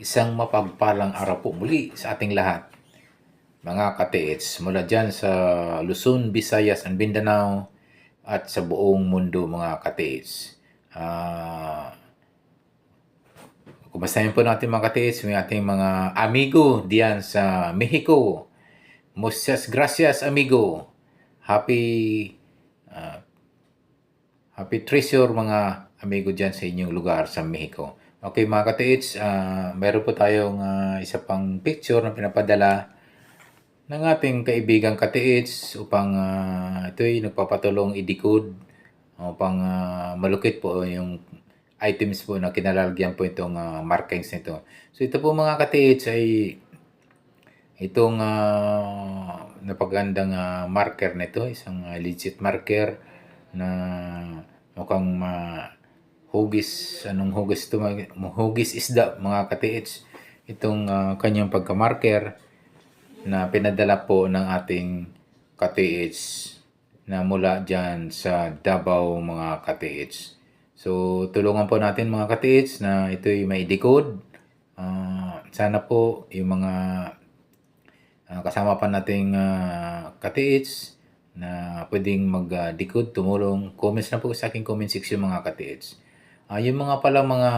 Isang mapagpalang araw po muli sa ating lahat, mga ka-TH, mula dyan sa Luzon, Visayas, and Mindanao at sa buong mundo, mga ka-TH. Kumustahin po natin mga ka-TH, may ating mga amigo diyan sa Mexico. Muchas gracias, amigo. Happy treasure mga amigo dyan sa inyong lugar sa Mexico. Okay mga ka-TH, meron po tayong isa pang picture na pinapadala ng ating kaibigang ka-TH upang ito'y nagpapatulong i-decode upang malukit po yung items po na kinalalagyan po itong markings nito. So ito po mga ka-TH ay itong napagandang marker nito, isang legit marker na mukhang hugis, anong hugis ito? Hugis isda mga ka-TH. Itong kanyang pagka-marker na pinadala po ng ating ka-TH na mula dyan sa Davao mga ka-TH. So tulungan po natin mga ka-TH na ito'y may decode. Sana po yung mga kasama pa nating ka-TH na pwedeng mag-decode, tumulong. Comments na po sa aking comment section mga ka-TH. Yung mga palang mga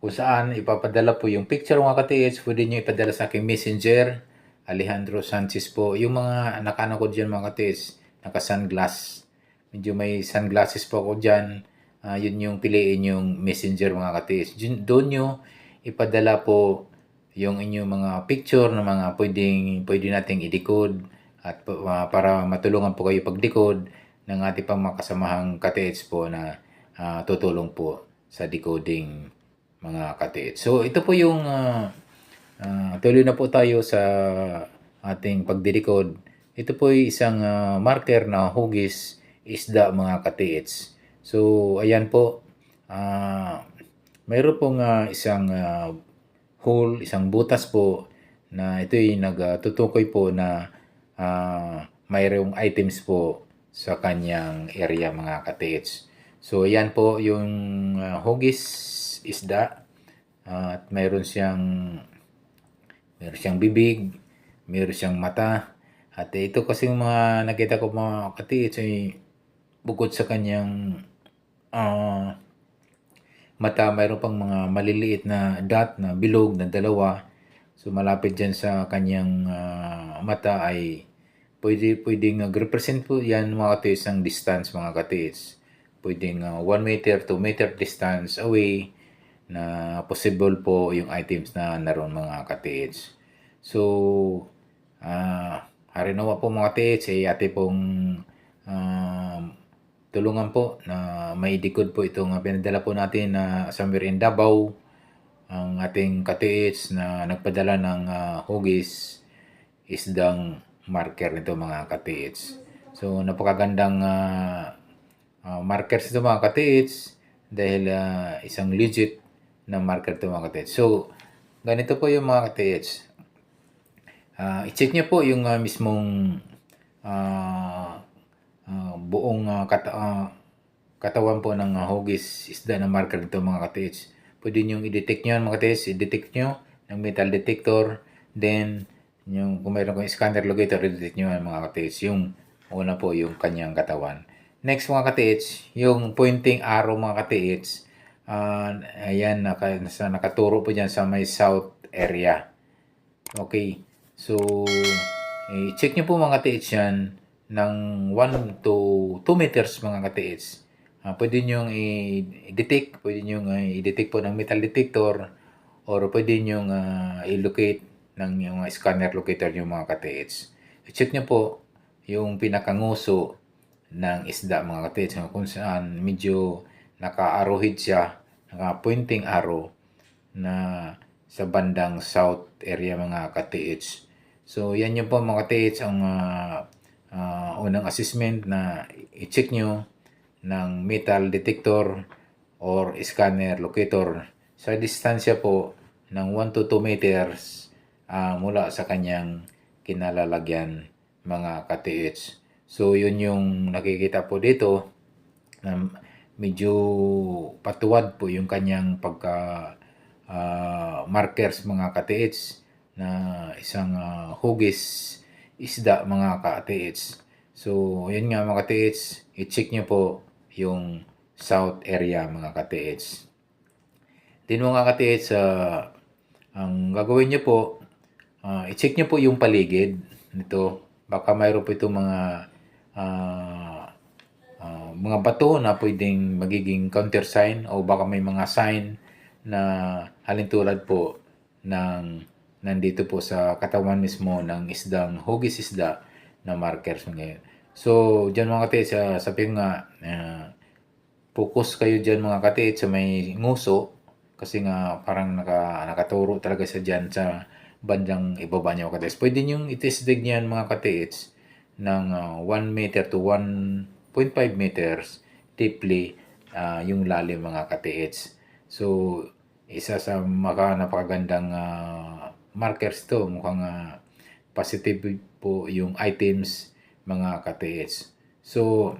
kung saan ipapadala po yung picture mga ka-TH, pwede nyo ipadala sa aking messenger, Alejandro Sanchez po. Yung mga nakano ko dyan mga ka-TH, naka-sunglass. Medyo may sunglasses po ako dyan. Yun yung piliin yung messenger mga ka-TH. Doon nyo ipadala po yung inyong mga picture na mga pwede nating i-decode at para matulungan po kayo pag-decode ng ating pang makasamahang ka-TH po na tutulong po sa decoding mga ka-TH. So ito po yung tuloy na po tayo sa ating pagdidecode. Ito po yung isang marker na hugis isda mga ka-TH. So ayan po, mayroon pong isang hole, isang butas po na ito ay nagtutukoy po na mayroong items po sa kanyang area mga ka-TH. So yan po yung hugis isda at mayroon siyang bibig, mayroon siyang mata. At ito kasi mga nakita ko mga ka-TH ay bukod sa kanyang mata, mayroon pang mga maliliit na dot na bilog na dalawa. So malapit dyan sa kanyang mata ay pwedeng nag-represent po yan mga ka-TH ng distance mga ka-TH. Pwedeng 1 meter, 2 meter distance away na possible po yung items na naroon mga ka-TH. So, harinawa po mga ka-TH ay ate pong tulungan po na may decode po itong pinadala po natin na somewhere in Davao, ang ating ka-TH na nagpadala ng hugis isdang marker nito mga ka-TH. So, napakagandang markers ito mga ka-TH dahil isang legit na marker ito mga ka-TH. So, ganito po yung mga ka-TH. I-check nyo po yung mismong buong katawan po ng hugis isda na marker nito mga ka-TH. Pwede nyo i-detect nyo mga ka-TH. I-detect nyo ng metal detector. Then, yung, kung mayroon kong scanner locator, i-detect nyo mga ka-TH. Yung una po yung kanyang katawan. Next mga ka-TH, yung pointing arrow mga ka-TH, ayan, nakaturo po dyan sa may south area. Okay, so, check nyo po mga ka-TH yan ng 1 to 2 meters mga ka-TH. Pwede nyo i-detect, po ng metal detector or pwede nyo i-locate ng yung scanner locator nyo mga ka-TH. I-check nyo po yung pinakanguso ng isda mga ka-TH kung saan medyo naka-arrowhead siya, naka-pointing arrow na sa bandang south area mga ka-TH. So yan yung po mga ka-TH ang unang assessment na i-check nyo ng metal detector or scanner locator sa distansya po ng 1 to 2 meters mula sa kanyang kinalalagyan mga ka-TH. So, yun yung nakikita po dito na medyo patuwad po yung kanyang markers mga ka-TH na isang hugis isda mga ka-TH. So, yun nga mga ka-TH, i-check nyo po yung south area mga ka-TH. Din mga ka-TH, ang gagawin nyo po, i-check nyo po yung paligid nito. Baka mayroon po itong mga bato na pwedeng magiging countersign o baka may mga sign na halintulad po ng nandito po sa katawan mismo ng isdang hugis isda na markers ngayon. So, dyan mga katiit, sabi nga, focus kayo dyan mga katiit sa may nguso kasi nga parang nakaturo talaga sa dyan sa bandang ibaba niyo mga katiit. Pwede niyong itisdig niyan mga katiit ng 1 meter to 1.5 meters deeply yung lalim mga katiits. So, isa sa napakagandang markers to. Mukhang positive po yung items mga katiits. So,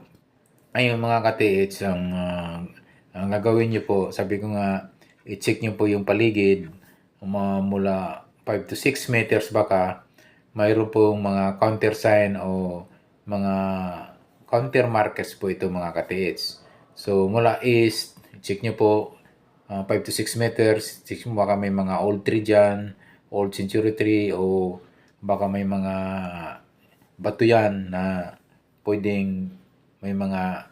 ayun mga katiits, ang gagawin nyo po, sabi ko nga, i-check nyo po yung paligid mula 5 to 6 meters baka mayroon pong mga counter sign o mga counter markers po ito mga katiits. So, mula east, check nyo po 5 to 6 meters. Check mo baka may mga old tree dyan, old century tree, o baka may mga bato yan na pwedeng may mga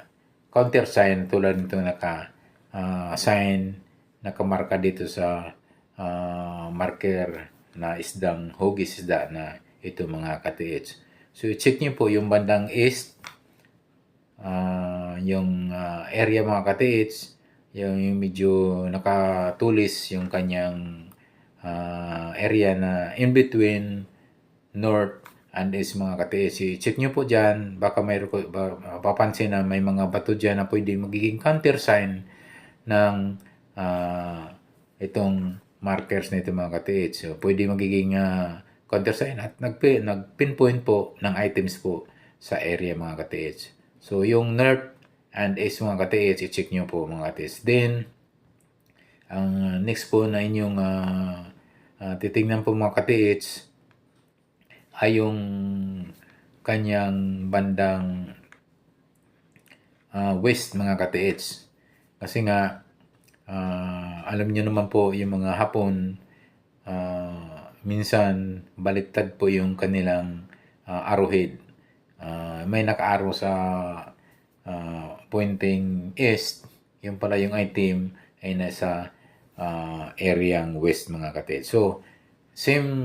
counter sign tulad nito sign nakamarka dito sa marker na isdang hugis isda na ito mga katiits. So, check nyo po yung bandang east, yung area mga katiits, yung medyo nakatulis yung kanyang area na in between north and east mga katiits. Check nyo po dyan, baka mayroon ko papansin na may mga bato dyan na pwedeng magiging counter sign ng itong markers na ito mga katiits. So, pwede magiging countersign at nag-pinpoint po ng items po sa area mga katiits. So, yung north and east mga katiits, i-check nyo po mga katiits. Then, ang next po na inyong titingnan po mga katiits ay yung kanyang bandang west mga katiits. Kasi nga, alam niyo naman po yung mga Hapon, minsan baliktad po yung kanilang arrowhead. May naka-arrow sa pointing east, yung pala yung item ay nasa areang west mga katiits. So, same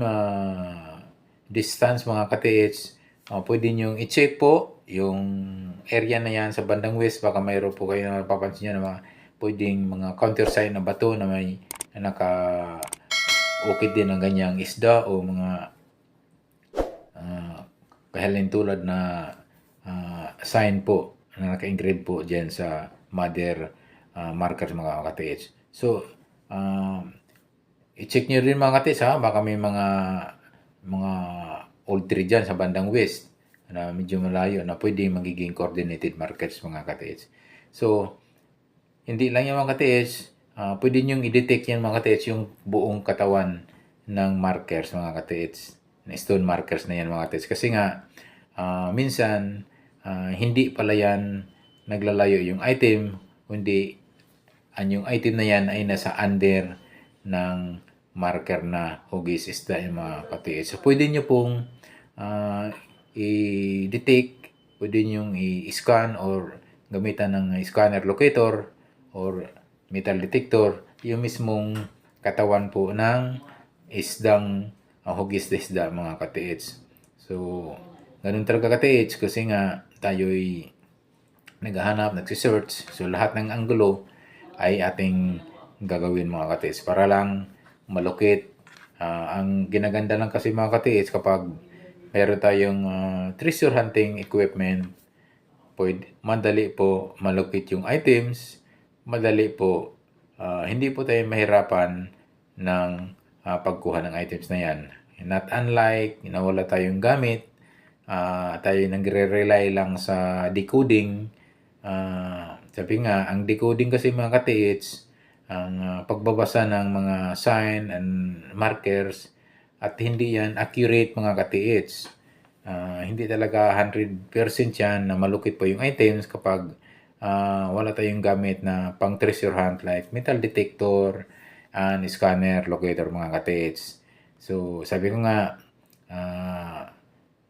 distance mga katiits, pwede nyo i-check po yung area na yan sa bandang west. Baka mayroon po kayo na mapapansin nyo na mga pwedeng mga countersign na bato na may naka-ukit din ng ganyang isda o mga kahalin tulad na sign po na naka-engrave po dyan sa mother markers mga katiits. So, i-check nyo rin mga katiits ha, baka may mga old tree dyan sa bandang west na medyo malayo na pwede magiging coordinated markers mga katiits. So, hindi lang yung mga katiits, pwede nyo i-detect yan mga katiits yung buong katawan ng markers mga katiits, na stone markers na yan mga katiits. Kasi nga, minsan, hindi pala yan naglalayo yung item, kundi yung item na yan ay nasa under ng marker na hugis isda yung mga katiits. So, pwede nyo pong i-detect, pwede nyo i-scan or gamitan ng scanner locator or metal detector yung mismong katawan po ng isdang hugis na isda mga katiits. So, ganun talaga katiits kasi nga tayo'y naghahanap, nagsisearch. So, lahat ng anggulo ay ating gagawin mga katiits para lang malukit. Ang ginaganda lang kasi mga katiits kapag meron tayong treasure hunting equipment, madali po malukit yung items, madali po, hindi po tayo mahirapan ng pagkuha ng items na yan. Not unlike, wala tayong gamit, tayo nagre-rely lang sa decoding. Sabi nga, ang decoding kasi mga katiits, ang pagbabasa ng mga sign and markers at hindi yan accurate mga ka-TH. Hindi talaga 100% yan na malukit po yung items kapag wala tayong gamit na pang treasure hunt like metal detector and scanner locator mga ka-TH. So sabi ko nga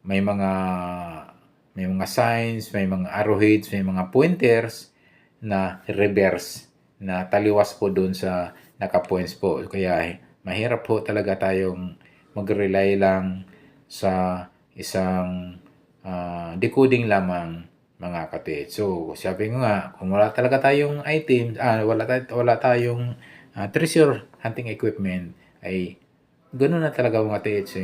may mga signs, may mga arrowheads, may mga pointers na reverse na taliwas po doon sa naka-points po. Kaya mahirap po talaga tayong mag-rely lang sa isang decoding lamang mga kapatid. So, sabi ko nga, kung wala talaga tayong items, wala tayong treasure hunting equipment, ay ganoon na talaga mga kapatid. So,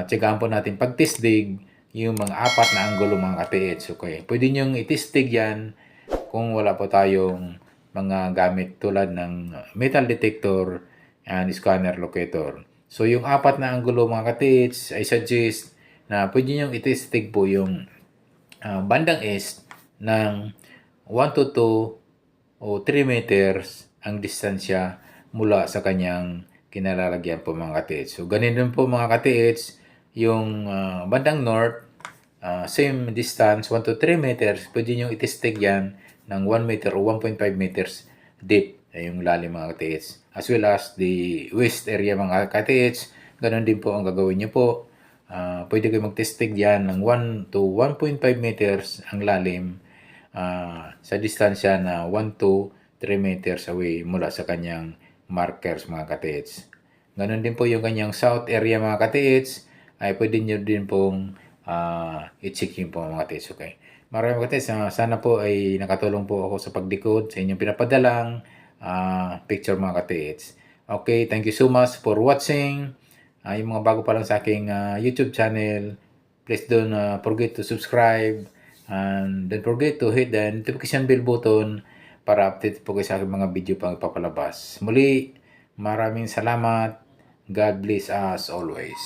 tsagaan po natin pag-tisdig yung mga apat na anggulo mga kapatid. Okay. Pwede nyong itistig yan kung wala po tayong mga gamit tulad ng metal detector and scanner locator. So, yung apat na anggulo mga katits, I suggest na pwede nyo itistig po yung bandang east ng 1 to 2 o 3 meters ang distansya mula sa kanyang kinalalagyan po mga katits. So, ganun din po mga katits, yung bandang north, same distance, 1 to 3 meters, pwede nyo itistig yan ng 1 meter o 1.5 meters deep yung lalim mga ka-TH. As well as the west area mga ka-TH, ganun din po ang gagawin nyo po. Pwede kayo mag-testig yan ng 1 to 1.5 meters ang lalim sa distansya na 1 to 3 meters away mula sa kanyang markers mga ka-TH. Ganun din po yung kanyang south area mga ka-TH, ay pwede nyo din pong i-check yun po mga ka-TH. Okay. Maraming kapatid, sana po ay nakatulong po ako sa pag-decode sa inyong pinapadalang picture mga kapatid. Okay, thank you so much for watching. Yung mga bago pa lang sa aking YouTube channel, please don't forget to subscribe and don't forget to hit the notification bell button para update po kayo sa aking mga video pang ipapalabas. Muli, maraming salamat. God bless us always.